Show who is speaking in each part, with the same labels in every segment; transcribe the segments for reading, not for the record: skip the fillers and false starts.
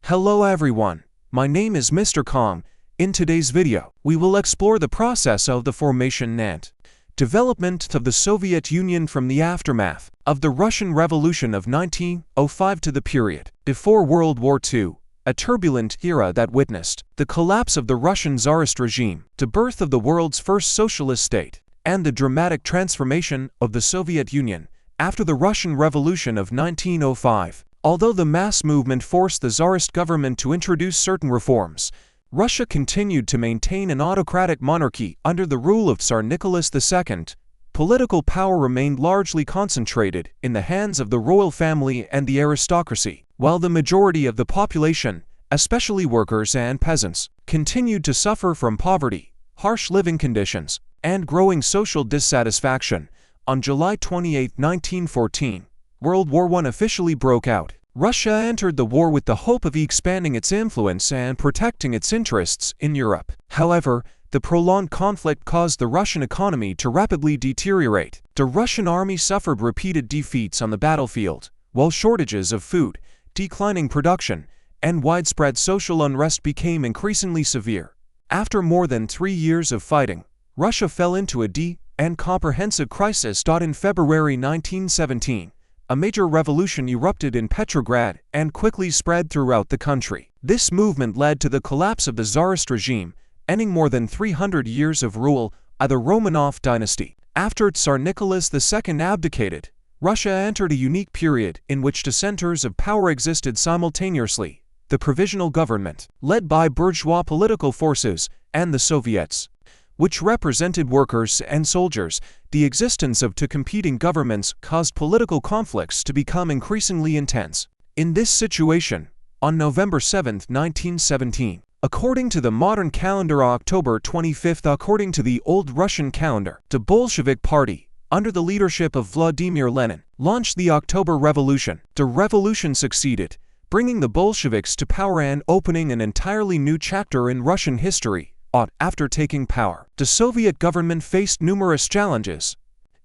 Speaker 1: Hello everyone, my name is Mr.Khổng. In today's video, we will explore the process of the formation and development of the Soviet Union from the aftermath of the Russian Revolution of 1905 to the period before World War II, a turbulent era that witnessed the collapse of the Russian Tsarist regime, the birth of the world's first socialist state, and the dramatic transformation of the Soviet Union after the Russian Revolution of 1905. Although the mass movement forced the Tsarist government to introduce certain reforms, Russia continued to maintain an autocratic monarchy under the rule of Tsar Nicholas II. Political power remained largely concentrated in the hands of the royal family and the aristocracy, while the majority of the population, especially workers and peasants, continued to suffer from poverty, harsh living conditions, and growing social dissatisfaction. On July 28, 1914, World War I officially broke out. Russia entered the war with the hope of expanding its influence and protecting its interests in Europe. However, the prolonged conflict caused the Russian economy to rapidly deteriorate. The Russian army suffered repeated defeats on the battlefield, while shortages of food, declining production, and widespread social unrest became increasingly severe. After more than 3 years of fighting, Russia fell into a deep and comprehensive crisis. In February 1917, a major revolution erupted in Petrograd and quickly spread throughout the country. This movement led to the collapse of the Tsarist regime, ending more than 300 years of rule of the Romanov dynasty. After Tsar Nicholas II abdicated, Russia entered a unique period in which the centers of power existed simultaneously: the provisional government, led by bourgeois political forces, and the Soviets, which represented workers and soldiers. The existence of two competing governments caused political conflicts to become increasingly intense. In this situation, on November 7, 1917, according to the modern calendar, October 25, according to the old Russian calendar, the Bolshevik Party, under the leadership of Vladimir Lenin, launched the October Revolution. The revolution succeeded, bringing the Bolsheviks to power and opening an entirely new chapter in Russian history. After taking power, the Soviet government faced numerous challenges,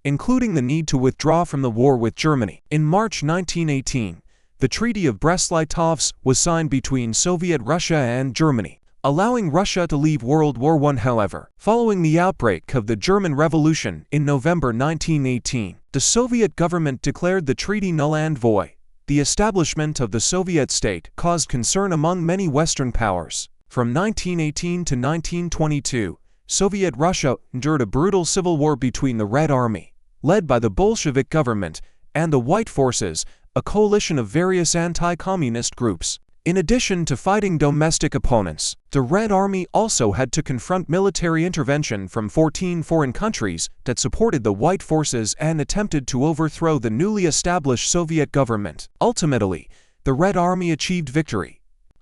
Speaker 1: including the need to withdraw from the war with Germany. In March 1918, the Treaty of Brest-Litovsk was signed between Soviet Russia and Germany, allowing Russia to leave World War I. However, following the outbreak of the German Revolution in November 1918, the Soviet government declared the treaty null and void. The establishment of the Soviet state caused concern among many Western powers. From 1918 to 1922, Soviet Russia endured a brutal civil war between the Red Army, led by the Bolshevik government, and the White Forces, a coalition of various anti-communist groups. In addition to fighting domestic opponents, the Red Army also had to confront military intervention from 14 foreign countries that supported the White Forces and attempted to overthrow the newly established Soviet government. Ultimately, the Red Army achieved victory,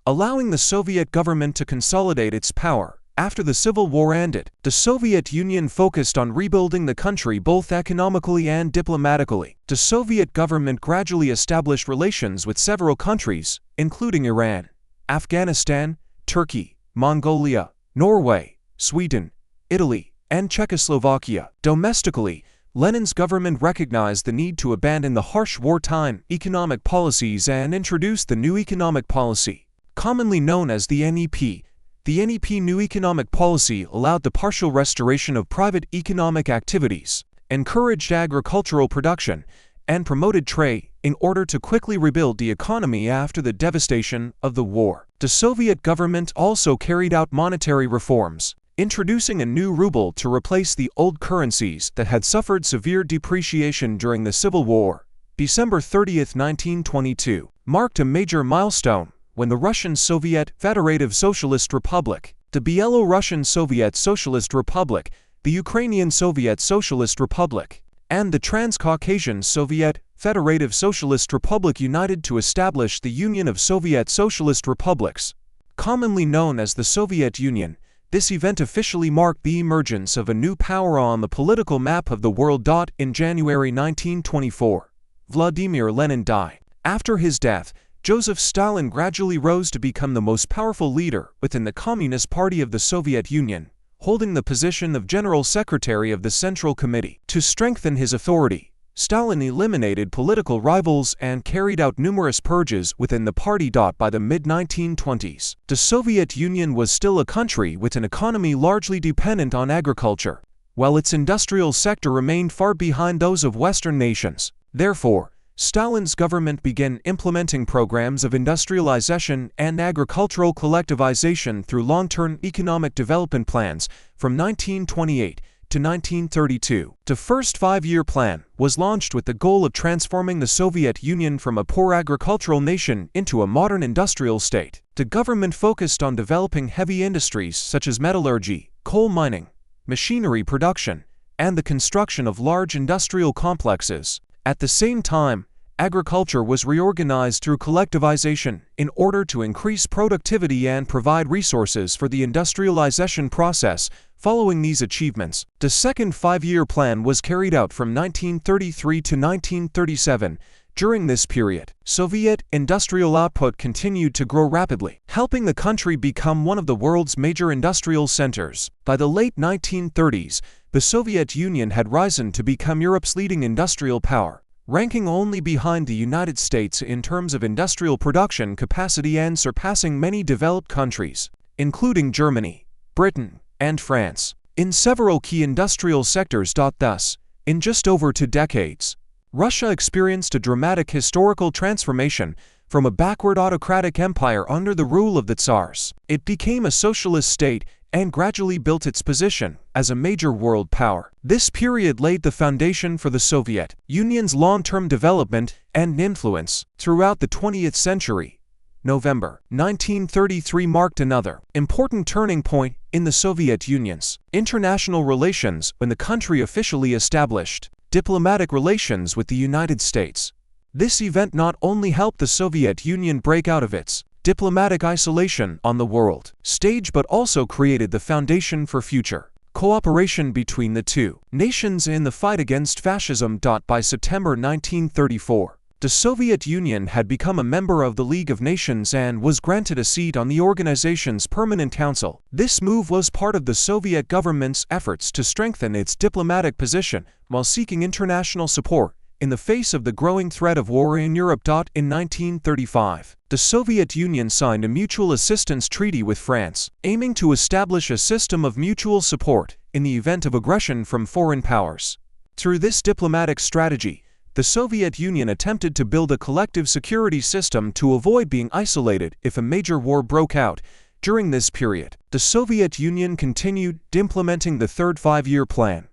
Speaker 1: allowing the Soviet government to consolidate its power. After the Civil War ended, the Soviet Union focused on rebuilding the country both economically and diplomatically. The Soviet government gradually established relations with several countries, including Iran, Afghanistan, Turkey, Mongolia, Norway, Sweden, Italy, and Czechoslovakia. Domestically, Lenin's government recognized the need to abandon the harsh wartime economic policies and introduce the new economic policy, commonly known as the NEP. The NEP new economic policy allowed the partial restoration of private economic activities, encouraged agricultural production, and promoted trade in order to quickly rebuild the economy after the devastation of the war. The Soviet government also carried out monetary reforms, introducing a new ruble to replace the old currencies that had suffered severe depreciation during the Civil War. December 30, 1922, marked a major milestone when the Russian Soviet Federative Socialist Republic, the Belarusian Soviet Socialist Republic, the Ukrainian Soviet Socialist Republic, and the Transcaucasian Soviet Federative Socialist Republic united to establish the Union of Soviet Socialist Republics, commonly known as the Soviet Union. This event officially marked the emergence of a new power on the political map of the world. In January 1924, Vladimir Lenin died. After his death, Joseph Stalin gradually rose to become the most powerful leader within the Communist Party of the Soviet Union, holding the position of General Secretary of the Central Committee. To strengthen his authority, Stalin eliminated political rivals and carried out numerous purges within the party. By the mid-1920s, the Soviet Union was still a country with an economy largely dependent on agriculture, while its industrial sector remained far behind those of Western nations. Therefore, Stalin's government began implementing programs of industrialization and agricultural collectivization through long-term economic development plans from 1928 to 1932. The first five-year plan was launched with the goal of transforming the Soviet Union from a poor agricultural nation into a modern industrial state. The government focused on developing heavy industries such as metallurgy, coal mining, machinery production, and the construction of large industrial complexes. At the same time, agriculture was reorganized through collectivization in order to increase productivity and provide resources for the industrialization process. Following these achievements, the second five-year plan was carried out from 1933 to 1937. During this period, Soviet industrial output continued to grow rapidly, helping the country become one of the world's major industrial centers. By the late 1930s, the Soviet Union had risen to become Europe's leading industrial power, ranking only behind the United States in terms of industrial production capacity and surpassing many developed countries, including Germany, Britain, and France, in several key industrial sectors. Thus, in just over 2 decades, Russia experienced a dramatic historical transformation. From a backward autocratic empire under the rule of the Tsars, it became a socialist state and gradually built its position as a major world power. This period laid the foundation for the Soviet Union's long-term development and influence throughout the 20th century. November 1933 marked another important turning point in the Soviet Union's international relations when the country officially established diplomatic relations with the United States. This event not only helped the Soviet Union break out of its diplomatic isolation on the world stage but also created the foundation for future cooperation between the two nations in the fight against fascism. By September 1934, the Soviet Union had become a member of the League of Nations and was granted a seat on the organization's Permanent Council. This move was part of the Soviet government's efforts to strengthen its diplomatic position while seeking international support in the face of the growing threat of war in Europe. In 1935, the Soviet Union signed a mutual assistance treaty with France, aiming to establish a system of mutual support in the event of aggression from foreign powers. Through this diplomatic strategy, the Soviet Union attempted to build a collective security system to avoid being isolated if a major war broke out. During this period, the Soviet Union continued implementing the third five-year plan,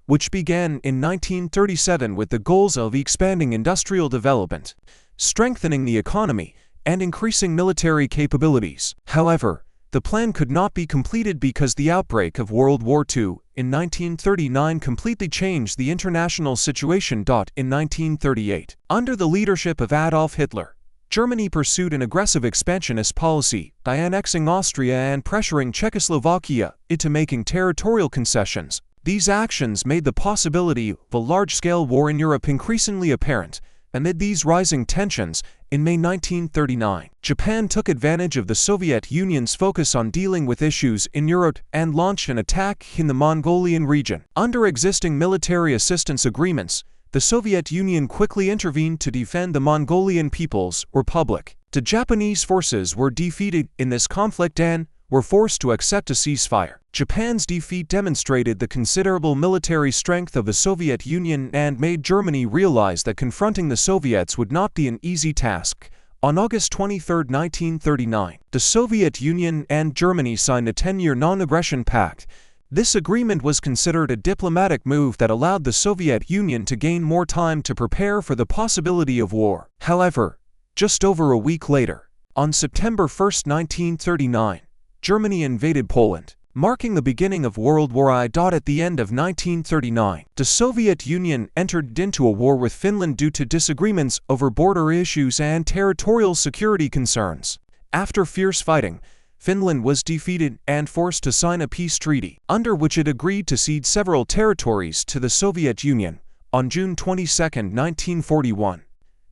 Speaker 1: which began in 1937 with the goals of expanding industrial development, strengthening the economy, and increasing military capabilities. However, the plan could not be completed because the outbreak of World War II in 1939 completely changed the international situation. In 1938, under the leadership of Adolf Hitler, Germany pursued an aggressive expansionist policy by annexing Austria and pressuring Czechoslovakia into making territorial concessions. These actions made the possibility of a large-scale war in Europe increasingly apparent. Amid these rising tensions, in May 1939, Japan took advantage of the Soviet Union's focus on dealing with issues in Europe and launched an attack in the Mongolian region. Under existing military assistance agreements, the Soviet Union quickly intervened to defend the Mongolian People's Republic. The Japanese forces were defeated in this conflict and were forced to accept a ceasefire. Japan's defeat demonstrated the considerable military strength of the Soviet Union and made Germany realize that confronting the Soviets would not be an easy task. On August 23, 1939, the Soviet Union and Germany signed a 10-year non-aggression pact. This agreement was considered a diplomatic move that allowed the Soviet Union to gain more time to prepare for the possibility of war. However, just over a week later, on September 1, 1939, Germany invaded Poland, marking the beginning of World War I. At the end of 1939, the Soviet Union entered into a war with Finland due to disagreements over border issues and territorial security concerns. After fierce fighting, Finland was defeated and forced to sign a peace treaty, under which it agreed to cede several territories to the Soviet Union. On June 22, 1941,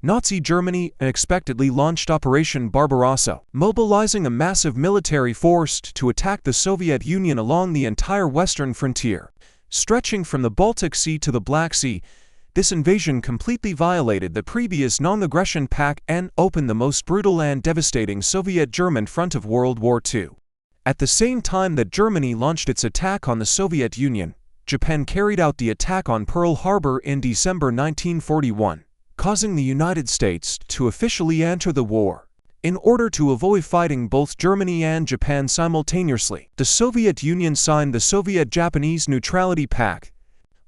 Speaker 1: Nazi Germany unexpectedly launched Operation Barbarossa, mobilizing a massive military force to attack the Soviet Union along the entire western frontier, stretching from the Baltic Sea to the Black Sea. This invasion completely violated the previous non-aggression pact and opened the most brutal and devastating Soviet-German front of World War II. At the same time that Germany launched its attack on the Soviet Union, Japan carried out the attack on Pearl Harbor in December 1941, causing the United States to officially enter the war. In order to avoid fighting both Germany and Japan simultaneously, the Soviet Union signed the Soviet-Japanese Neutrality Pact,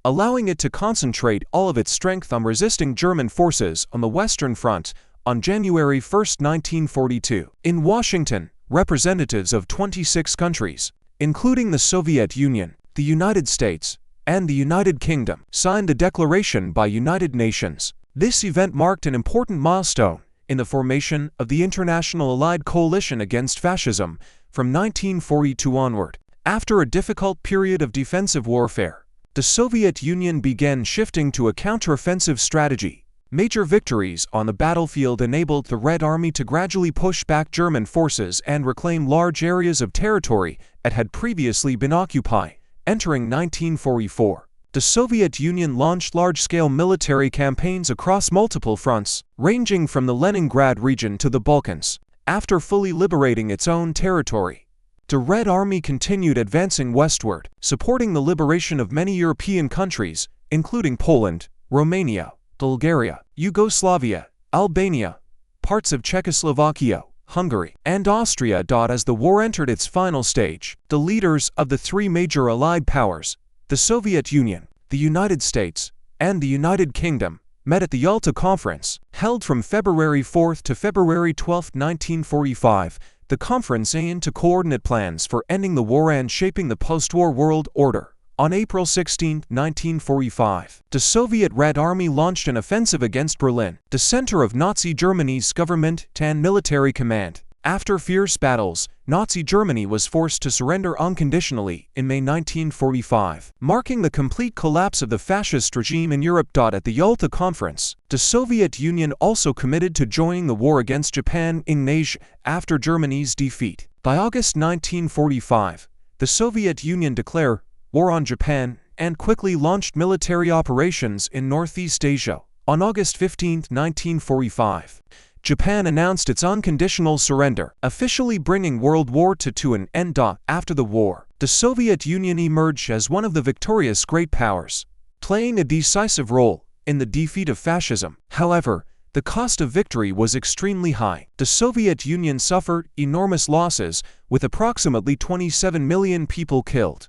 Speaker 1: allowing it to concentrate all of its strength on resisting German forces on the Western Front on January 1, 1942. In Washington, representatives of 26 countries, including the Soviet Union, the United States, and the United Kingdom, signed the Declaration by United Nations. This event marked an important milestone in the formation of the International Allied Coalition against Fascism from 1942 onward. After a difficult period of defensive warfare, the Soviet Union began shifting to a counteroffensive strategy. Major victories on the battlefield enabled the Red Army to gradually push back German forces and reclaim large areas of territory that had previously been occupied. Entering 1944, the Soviet Union launched large-scale military campaigns across multiple fronts, ranging from the Leningrad region to the Balkans. After fully liberating its own territory, the Red Army continued advancing westward, supporting the liberation of many European countries, including Poland, Romania, Bulgaria, Yugoslavia, Albania, parts of Czechoslovakia, Hungary, and Austria. As the war entered its final stage, the leaders of the three major Allied powers, the Soviet Union, the United States, and the United Kingdom, met at the Yalta Conference, held from February 4 to February 12, 1945. The conference aimed to coordinate plans for ending the war and shaping the post-war world order. On April 16, 1945, the Soviet Red Army launched an offensive against Berlin, the center of Nazi Germany's government and military command. After fierce battles, Nazi Germany was forced to surrender unconditionally in May 1945, marking the complete collapse of the fascist regime in Europe. At the Yalta Conference, the Soviet Union also committed to joining the war against Japan in Asia after Germany's defeat. By August 1945, the Soviet Union declared war on Japan and quickly launched military operations in Northeast Asia. On August 15, 1945, Japan announced its unconditional surrender, officially bringing World War II to an end. After the war, the Soviet Union emerged as one of the victorious great powers, playing a decisive role in the defeat of fascism. However, the cost of victory was extremely high. The Soviet Union suffered enormous losses, with approximately 27 million people killed,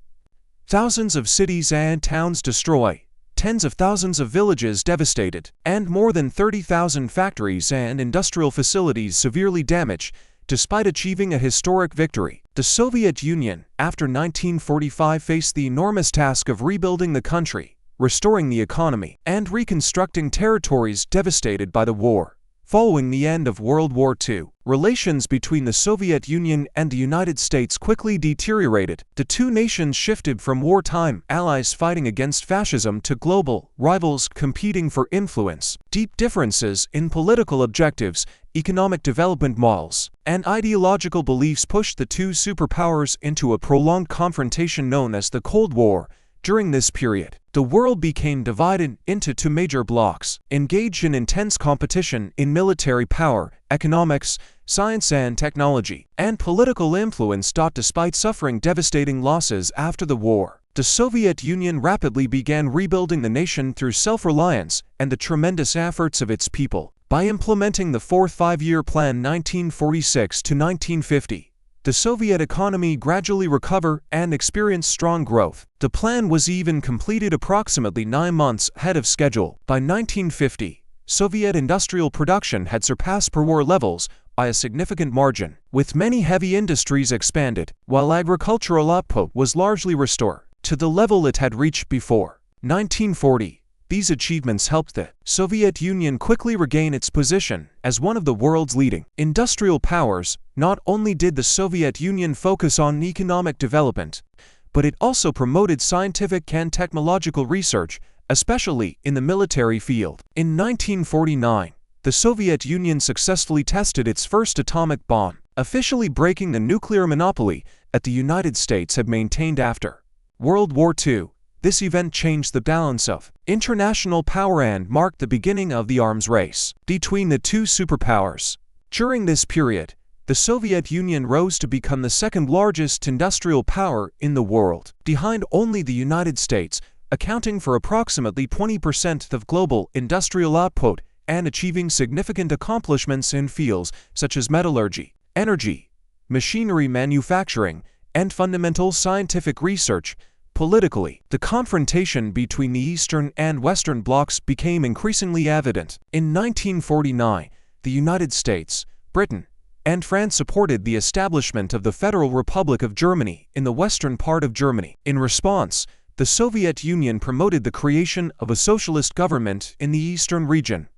Speaker 1: thousands of cities and towns destroyed, tens of thousands of villages devastated, and more than 30,000 factories and industrial facilities severely damaged. Despite achieving a historic victory, the Soviet Union, after 1945, faced the enormous task of rebuilding the country, restoring the economy, and reconstructing territories devastated by the war. Following the end of World War II, relations between the Soviet Union and the United States quickly deteriorated. The two nations shifted from wartime allies fighting against fascism to global rivals competing for influence. Deep differences in political objectives, economic development models, and ideological beliefs pushed the two superpowers into a prolonged confrontation known as the Cold War. During this period, the world became divided into two major blocs, engaged in intense competition in military power, economics, science and technology, and political influence. Despite suffering devastating losses after the war, the Soviet Union rapidly began rebuilding the nation through self-reliance and the tremendous efforts of its people. By implementing the Fourth Five-Year Plan 1946 to 1950, the Soviet economy gradually recovered and experienced strong growth. The plan was even completed approximately 9 months ahead of schedule. By 1950, Soviet industrial production had surpassed pre-war levels by a significant margin, with many heavy industries expanded, while agricultural output was largely restored to the level it had reached before 1940. These achievements helped the Soviet Union quickly regain its position as one of the world's leading industrial powers. Not only did the Soviet Union focus on economic development, but it also promoted scientific and technological research, especially in the military field. In 1949, the Soviet Union successfully tested its first atomic bomb, officially breaking the nuclear monopoly that the United States had maintained after World War II. This event changed the balance of international power and marked the beginning of the arms race between the two superpowers. During this period, the Soviet Union rose to become the second largest industrial power in the world, behind only the United States, accounting for approximately 20% of global industrial output and achieving significant accomplishments in fields such as metallurgy, energy, machinery manufacturing, and fundamental scientific research. Politically, the confrontation between the Eastern and Western blocs became increasingly evident. In 1949, the United States, Britain, and France supported the establishment of the Federal Republic of Germany in the western part of Germany. In response, the Soviet Union promoted the creation of a socialist government in the eastern region,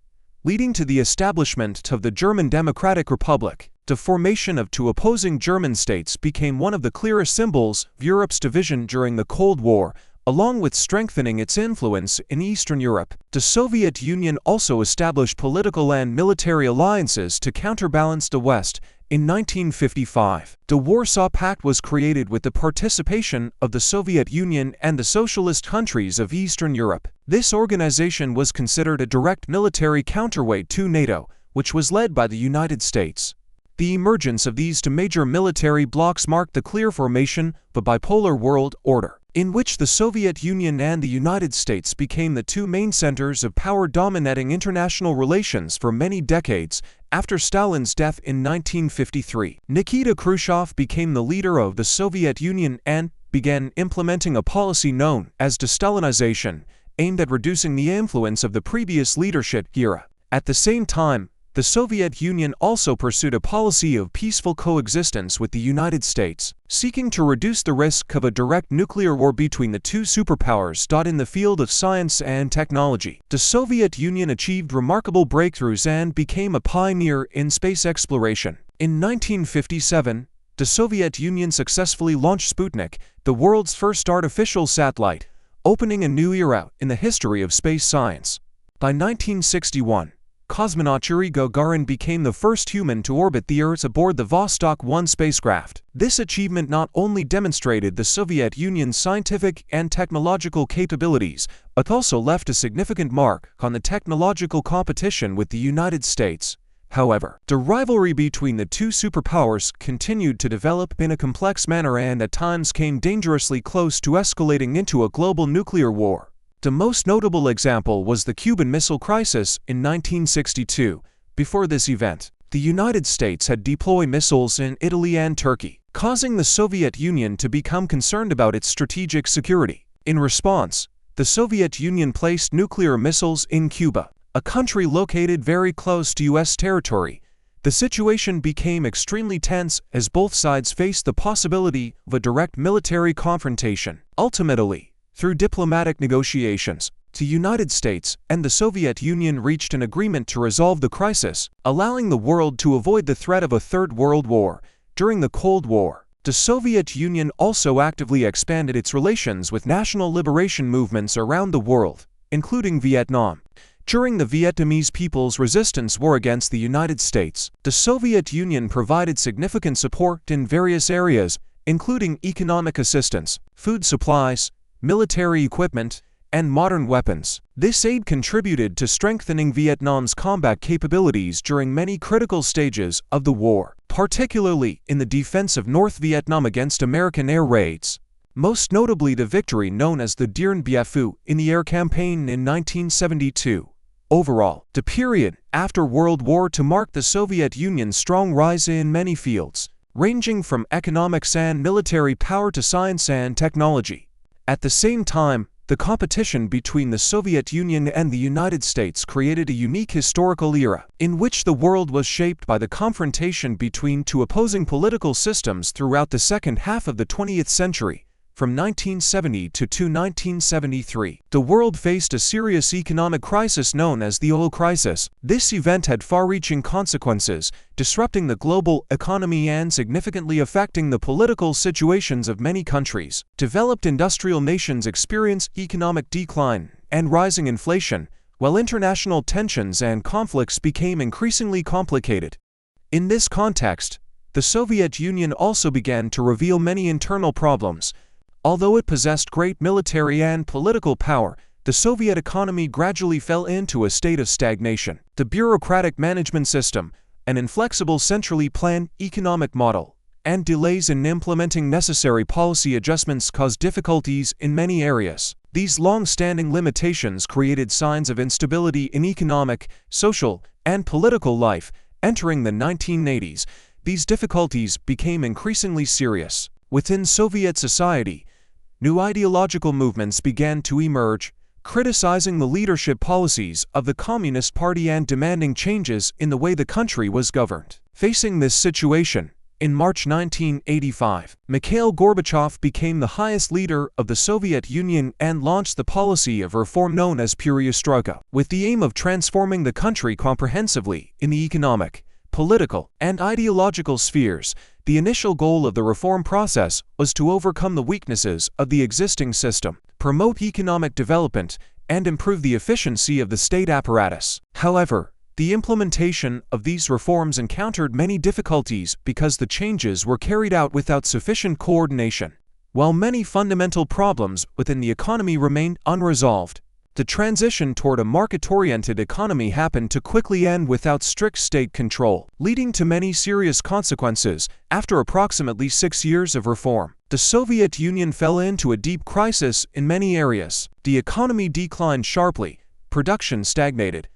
Speaker 1: leading to the establishment of the German Democratic Republic. The formation of two opposing German states became one of the clearest symbols of Europe's division during the Cold War, along with strengthening its influence in Eastern Europe. The Soviet Union also established political and military alliances to counterbalance the West. In 1955, the Warsaw Pact was created with the participation of the Soviet Union and the socialist countries of Eastern Europe. This organization was considered a direct military counterweight to NATO, which was led by the United States. The emergence of these two major military blocs marked the clear formation of a bipolar world order, in which the Soviet Union and the United States became the two main centers of power dominating international relations for many decades. After Stalin's death in 1953, Nikita Khrushchev became the leader of the Soviet Union and began implementing a policy known as Industrialization, aimed at reducing the influence of the previous leadership era. At the same time, the Soviet Union also pursued a policy of peaceful coexistence with the United States, seeking to reduce the risk of a direct nuclear war between the two superpowers. In the field of science and technology, the Soviet Union achieved remarkable breakthroughs and became a pioneer in space exploration. In 1957, the Soviet Union successfully launched Sputnik, the world's first artificial satellite, opening a new era in the history of space science. By 1961, cosmonaut Yuri Gagarin became the first human to orbit the Earth aboard the Vostok 1 spacecraft. This achievement not only demonstrated the Soviet Union's scientific and technological capabilities, but also left a significant mark on the technological competition with the United States. However, the rivalry between the two superpowers continued to develop in a complex manner and at times came dangerously close to escalating into a global nuclear war. The most notable example was the Cuban Missile Crisis in 1962. Before this event, the United States had deployed missiles in Italy and Turkey, causing the Soviet Union to become concerned about its strategic security. In response, the Soviet Union placed nuclear missiles in Cuba, a country located very close to U.S. territory. The situation became extremely tense as both sides faced the possibility of a direct military confrontation. Ultimately, through diplomatic negotiations, the United States and the Soviet Union reached an agreement to resolve the crisis, allowing the world to avoid the threat of a Third World War. During the Cold War, the Soviet Union also actively expanded its relations with national liberation movements around the world, including Vietnam. During the Vietnamese People's Resistance War against the United States, the Soviet Union provided significant support in various areas, including economic assistance, food supplies, military equipment, and modern weapons. This aid contributed to strengthening Vietnam's combat capabilities during many critical stages of the war, particularly in the defense of North Vietnam against American air raids. Most notably the victory known as the Dien Bien Phu in the air campaign in 1972. Overall, the period after World War II marked the Soviet Union's strong rise in many fields, ranging from economics and military power to science and technology. At the same time, the competition between the Soviet Union and the United States created a unique historical era, in which the world was shaped by the confrontation between two opposing political systems throughout the second half of the 20th century. From 1970 to 1973, the world faced a serious economic crisis known as the oil crisis. This event had far-reaching consequences, disrupting the global economy and significantly affecting the political situations of many countries. Developed industrial nations experienced economic decline and rising inflation, while international tensions and conflicts became increasingly complicated. In this context, the Soviet Union also began to reveal many internal problems. Although it possessed great military and political power, the Soviet economy gradually fell into a state of stagnation. The bureaucratic management system, an inflexible centrally planned economic model, and delays in implementing necessary policy adjustments caused difficulties in many areas. These long-standing limitations created signs of instability in economic, social, and political life. Entering the 1980s, these difficulties became increasingly serious. Within Soviet society, new ideological movements began to emerge, criticizing the leadership policies of the Communist Party and demanding changes in the way the country was governed. Facing this situation, in March 1985, Mikhail Gorbachev became the highest leader of the Soviet Union and launched the policy of reform known as perestroika, with the aim of transforming the country comprehensively in the economic, political, and ideological spheres. The initial goal of the reform process was to overcome the weaknesses of the existing system, promote economic development, and improve the efficiency of the state apparatus. However, the implementation of these reforms encountered many difficulties because the changes were carried out without sufficient coordination. While many fundamental problems within the economy remained unresolved, the transition toward a market-oriented economy happened to quickly end without strict state control, leading to many serious consequences. After approximately 6 years of reform, the Soviet Union fell into a deep crisis in many areas. The economy declined sharply, production stagnated,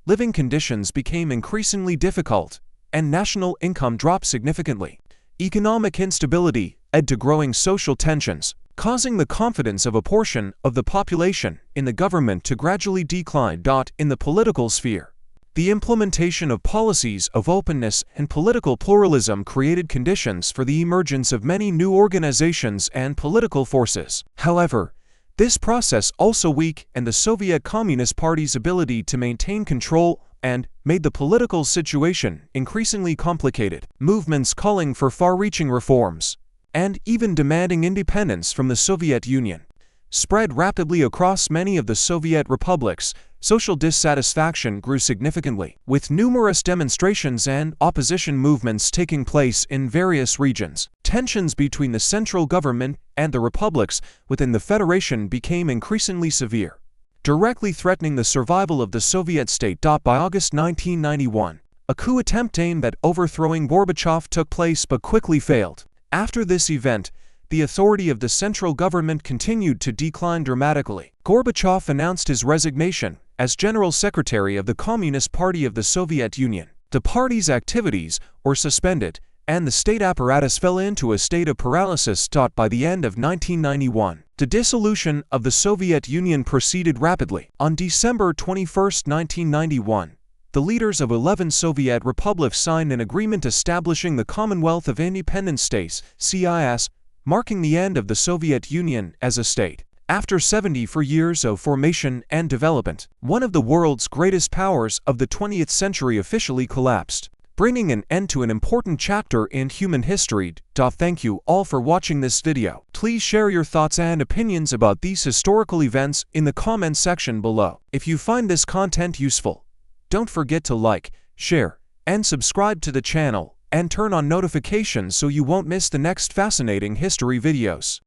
Speaker 1: living conditions became increasingly difficult, and national income dropped significantly. Economic instability led to growing social tensions, causing the confidence of a portion of the population in the government to gradually decline. In the political sphere, the implementation of policies of openness and political pluralism created conditions for the emergence of many new organizations and political forces. However, this process also weakened the Soviet Communist Party's ability to maintain control and made the political situation increasingly complicated. Movements calling for far-reaching reforms and even demanding independence from the Soviet Union spread rapidly across many of the Soviet republics. Social dissatisfaction grew significantly, with numerous demonstrations and opposition movements taking place in various regions. Tensions between the central government and the republics within the Federation became increasingly severe, directly threatening the survival of the Soviet state. By August 1991, a coup attempt aimed at overthrowing Gorbachev took place but quickly failed. After this event, the authority of the central government continued to decline dramatically. Gorbachev announced his resignation as General Secretary of the Communist Party of the Soviet Union. The party's activities were suspended, and the state apparatus fell into a state of paralysis. By the end of 1991, the dissolution of the Soviet Union proceeded rapidly. On December 21, 1991, the leaders of 11 Soviet republics signed an agreement establishing the Commonwealth of Independent States, CIS, marking the end of the Soviet Union as a state. After 74 years of formation and development, one of the world's greatest powers of the 20th century officially collapsed, bringing an end to an important chapter in human history. Thank you all for watching this video. Please share your thoughts and opinions about these historical events in the comment section below. If you find this content useful, don't forget to like, share, and subscribe to the channel, and turn on notifications so you won't miss the next fascinating history videos.